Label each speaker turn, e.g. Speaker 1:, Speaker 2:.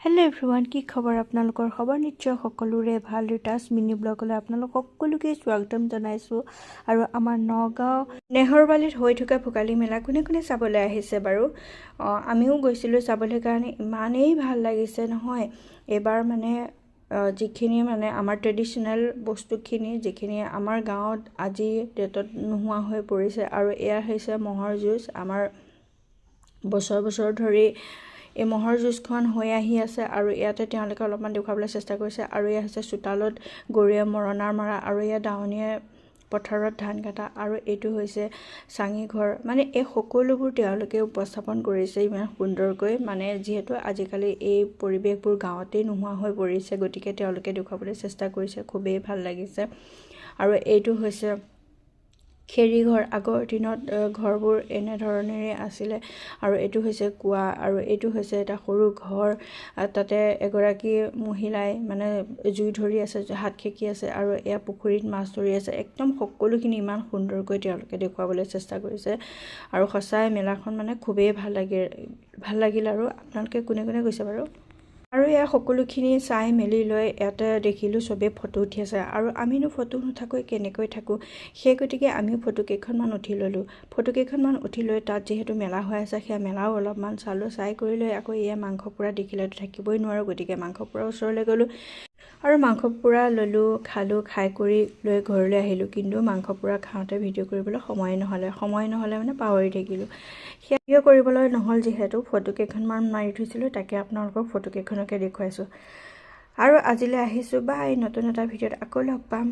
Speaker 1: Hello' everyone, কি খবৰ? আপোনালোকৰ খবৰ নিশ্চয় সকলোৰে ভাল। ৰিটাছ মিনি ব্লগলৈ আপোনালোক সকলোকে স্বাগতম জনাইছোঁ। আৰু আমাৰ নগাঁও নেহৰবালিত হৈ থকা ভোগালী মেলা কোনে কোনে চাবলৈ আহিছে বাৰু? আমিও গৈছিলোঁ চাবলৈ কাৰণে। ইমানেই ভাল লাগিছে নহয় এইবাৰ মানে যিখিনি মানে আমাৰ ট্ৰেডিশ্যনেল বস্তুখিনি যিখিনি আমাৰ গাঁৱত আজি ডেটত নোহোৱা হৈ পৰিছে। আৰু এয়া হৈছে ম'হৰ যুঁজ। আমাৰ বছৰ ধৰি এই ম'হৰ যুঁজখন হৈ আহি আছে আৰু ইয়াতে তেওঁলোকে অলপমান দেখুৱাবলৈ চেষ্টা কৰিছে। আৰু এয়া হৈছে চোতালত গৰুৱে মৰণা মৰা আৰু এয়া দাৱনীয়ে পথাৰত ধান কাটা আৰু এইটো হৈছে চাঙিঘৰ। মানে এই সকলোবোৰ তেওঁলোকে উপস্থাপন কৰিছে ইমান সুন্দৰকৈ। মানে যিহেতু আজিকালি এই পৰিৱেশবোৰ গাঁৱতেই নোহোৱা হৈ পৰিছে, গতিকে তেওঁলোকে দেখুৱাবলৈ চেষ্টা কৰিছে। খুবেই ভাল লাগিছে। আৰু এইটো হৈছে খেৰীঘৰ। আগৰ দিনত ঘৰবোৰ এনেধৰণেৰে আছিলে। আৰু এইটো হৈছে কুঁৱা আৰু এইটো হৈছে এটা সৰু ঘৰ। তাতে এগৰাকী মহিলাই মানে জুই ধৰি আছে, হাত খেকি আছে আৰু এয়া পুখুৰীত মাছ ধৰি আছে। একদম সকলোখিনি ইমান সুন্দৰকৈ তেওঁলোকে দেখুৱাবলৈ চেষ্টা কৰিছে। আৰু সঁচাই মেলাখন মানে খুবেই ভাল লাগিল। আৰু আপোনালোকে কোনে কোনে গৈছে বাৰু? আৰু এয়া সকলোখিনি চাই মেলি লৈ ইয়াতে দেখিলোঁ চবেই ফটো উঠি আছে। আৰু আমিনো ফটো নুঠাকৈ কেনেকৈ থাকোঁ, সেই গতিকে আমিও ফটোকেইখনমান উঠি ল'লোঁ। ফটোকেইখনমান উঠি লৈ তাত যিহেতু মেলা হৈ আছে, সেয়া মেলাও অলপমান চালোঁ। চাই কৰি লৈ আকৌ এয়া মাংস পোৰা দেখিলেতো থাকিবই নোৱাৰোঁ, গতিকে মাংস পোৰা ওচৰলৈ গ'লোঁ আৰু মাংস পোৰা ল'লোঁ, খালোঁ। খাই কৰি লৈ ঘৰলৈ আহিলোঁ। কিন্তু মাংস পোৰা খাওঁতে ভিডিঅ' কৰিবলৈ সময় নহ'লে মানে পাহৰি থাকিলোঁ। সেয়া ভিডিঅ' কৰিবলৈ নহ'ল যিহেতু ফটোকেইখনমান মাৰি থৈছিলোঁ, তাকে আপোনালোকক ফটোকেইখনকে দেখুৱাইছোঁ। আৰু আজিলৈ আহিছোঁ, বাই। নতুন এটা ভিডিঅ'ত আকৌ লগ পাম।